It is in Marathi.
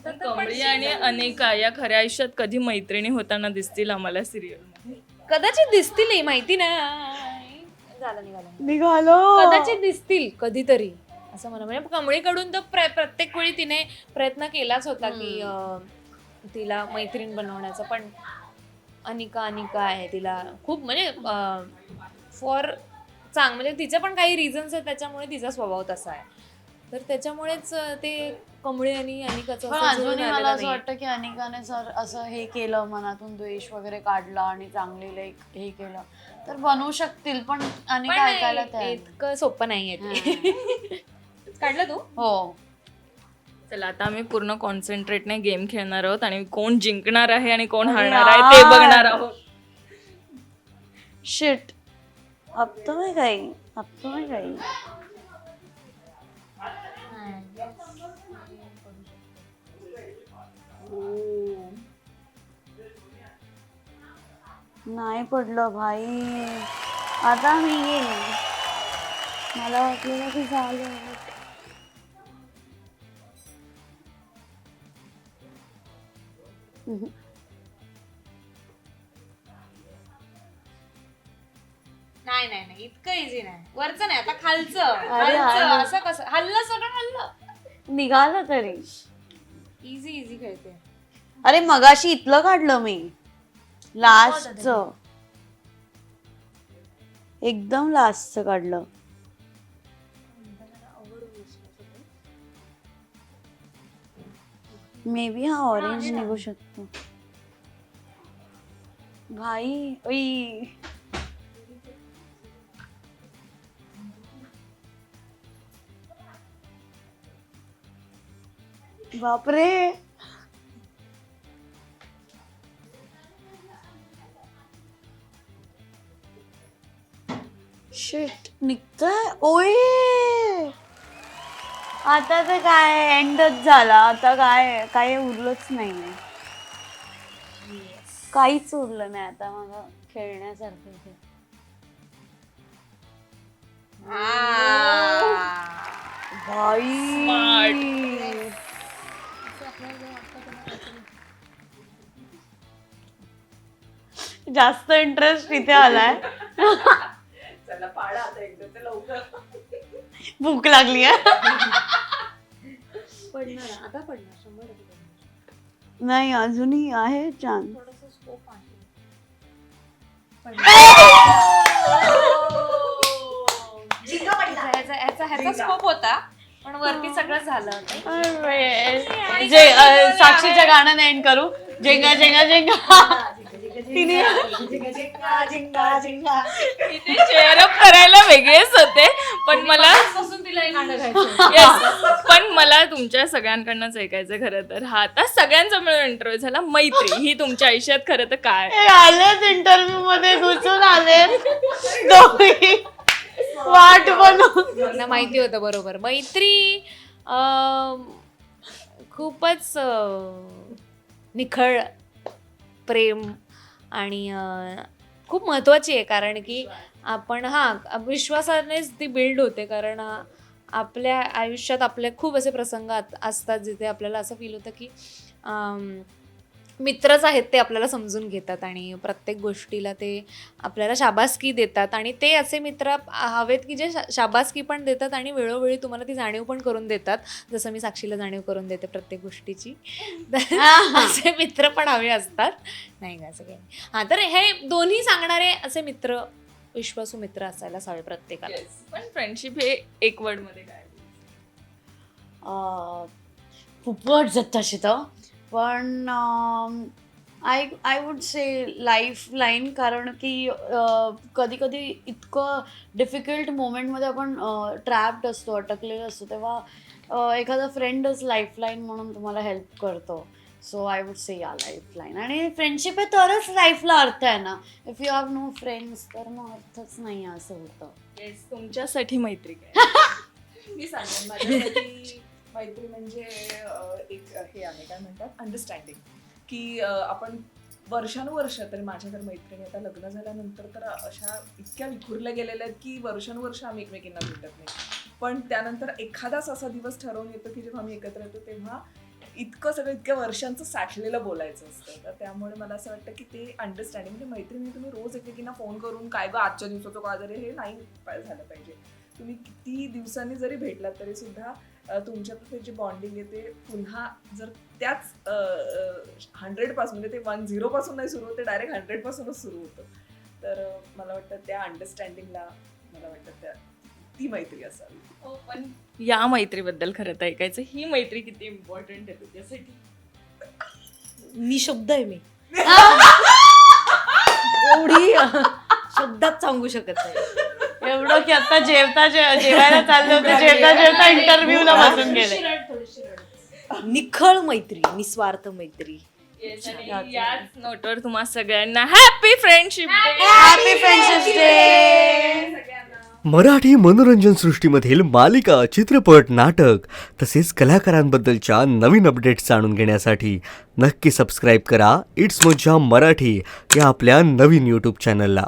कमळी आणि अनिका या खऱ्या आयुष्यात कधी मैत्रिणी होताना दिसतील आम्हाला सिरियल मध्ये? कदाचित दिसतील, माहिती नाही. निघालं निघालो कदाचित दिसतील कधीतरी असं मला, म्हणजे कमळीकडून तर प्रत्येक वेळी तिने प्रयत्न केलाच होता की तिला मैत्रीण बनवण्याचा, पण अनिका आहे, तिला खूप म्हणजे म्हणजे तिचे पण काही रिझन्स आहेत त्याच्यामुळे तिचा स्वभाव तसा आहे, तर त्याच्यामुळेच ते कमळी आणि अनिकाचं पण असं जुळून अजूनही आलेलं मला असं नाहीये. वाटतं की अनिकाने सर असं हे केलं, मनातून द्वेष वगैरे काढला आणि चांगली लाईक हे केलं तर बनवू शकतील, पण पण अनिका ऐकायला तयार नाही. इतकं सोपं नाहीये ते. काढलं तू? हो. चला आता आम्ही पूर्ण कॉन्सन्ट्रेटने गेम खेळणार आहोत आणि कोण जिंकणार आहे आणि कोण अरे हारणार आहे ते यार. बघणार आहोत. शिट, अब तो मैं गई. नाही पडलं भाई, आता मी येईन. मला वाटलेलं की झालं. नाही इतकं इझी नाही, वरचं नाही, आता खालचं. अरे असं कसं हल्लं, सगळं हल्लं. निघालं तरी. इझी खेळते. अरे मगाशी इथलं काढलं मी, लास्टचं, एकदम लास्टचं काढलं. मे बी हा ऑरेंज निघू शकतो. भाई ओई. बापरे, शिट, निघतंय. ओय, आता तर काय एंडच झाला, आता काय उरलंच नाहीये, काहीच उरलं नाही आता मला खेळण्यासारखं इथे. भाई जास्त इंटरेस्ट इथे आलाय. चला पाडा आता एकदा ते लवकर. भूक लागली आहे. पडणार, आता पडणार, 100% पडणार. नाही, अजूनही आहे चान्स. थोडंसं स्कोप आहे. ह्याचा स्कोप होता, पण वरती सगळं झालं. जे साक्षीच्या गाणं एंड करू. झेंगा झेंगा झेंगा. तिने इथे चेअरअप करायला वेगळेच होते, पण मला तिला एक गाणं गायचं. Yes. पण मला तुमच्या सगळ्यांकडनंच ऐकायचं खरं तर. हा आता सगळ्यांचा मिळून इंटरव्ह्यू झाला. मैत्री ही तुमच्या आयुष्यात खरं तर काय? हे आलेच इंटरव्ह्यू मध्ये घुसून आले दोघी. वाट बनवून. त्यांना माहिती होतं बरोबर. मैत्री खूपच निखळ प्रेम आणि खूप महत्त्वाची आहे, कारण की आपण विश्वासानेच ती बिल्ड होते, कारण आपल्या आयुष्यात आपले खूप असे प्रसंग असतात जिथे आपल्याला असं फील होतं की मित्रच आहेत, ते आपल्याला समजून घेतात आणि प्रत्येक गोष्टीला ते आपल्याला शाबासकी देतात, आणि ते असे मित्र हवेत की जे शाबासकी पण देतात आणि वेळोवेळी तुम्हाला ती जाणीव पण करून देतात, जसं मी साक्षीला जाणीव करून देते प्रत्येक गोष्टीची. असे मित्र पण हवे असतात, नाही का? असं काही नाही. तर हे दोन्ही सांगणारे असे मित्र, विश्वासू मित्र असायलाच हवे प्रत्येकाला. पण फ्रेंडशिप हे एक वर्ड मध्ये काय? खूप वर्ड जात तशी तर, पण I would say life line, कारण की कधी कधी इतकं डिफिकल्ट मोमेंटमध्ये आपण ट्रॅप्ड असतो, अटकलेलो असतो, तेव्हा एखादा फ्रेंडच लाईफ लाईन म्हणून तुम्हाला हेल्प करतो. सो आय वुड से या लाईफ लाईन. आणि फ्रेंडशिप आहे तरच लाईफला अर्थ आहे ना. If you have no friends तर मग अर्थच नाही आहे, असं होतं. येस, तुमच्यासाठी मैत्री काय? मी सांगेन, माझ्यासाठी मैत्री म्हणजे एक हे आहे, काय म्हणतात, अंडरस्टँडिंग. की आपण वर्षानुवर्ष, तरी माझ्या तर मैत्रिणी आता लग्न झाल्यानंतर तर अशा इतक्या विखुरल्या गेलेल्या आहेत की वर्षानुवर्ष आम्ही एकमेकींना भेटत नाही, पण त्यानंतर एखादाच असा दिवस ठरवून येतो की जेव्हा आम्ही एकत्र येतो तेव्हा इतकं सगळं इतक्या वर्षांचं साठलेलं बोलायचं असतं. तर त्यामुळे मला असं वाटतं की ते अंडरस्टँडिंग म्हणजे मैत्रिणी तुम्ही रोज एकमेकींना फोन करून काय गं आजच्या दिवसाचं का जरी हे नाही झालं पाहिजे. तुम्ही किती दिवसांनी जरी भेटलात तरी सुद्धा तुमच्यात जे बॉन्डिंग आहे ते पुन्हा जर त्याच 100 पासून म्हणजे ते 10 पासून नाही सुरू होते, डायरेक्ट 100 पासूनच सुरू होतं. तर मला वाटतं त्या अंडरस्टँडिंगला मला वाटतं ती मैत्री असावी. पण या मैत्रीबद्दल खरं तर ऐकायचं, ही मैत्री किती इम्पॉर्टंट आहे तुझ्यासाठी? निशब्द आहे मी एवढी शब्दात सांगू शकत नाही. एवढं की आता जेवायला चालले होते, जेवता इंटरव्ह्यूला बसून गेले. निखळ मैत्री, निस्वार्थ मैत्री. आणि याच नोटवर तुम्हा सगळ्यांना happy friendship happy friendship day. Marathi मनोरंजन सृष्टीमधील मालिका, चित्रपट, नाटक तसेच कलाकारांबद्दलच्या नवीन अपडेट्स जाणून घेण्यासाठी नक्की सबस्क्राईब करा इट्स मज्जा मराठी या आपल्या नवीन यूट्यूब चॅनलला.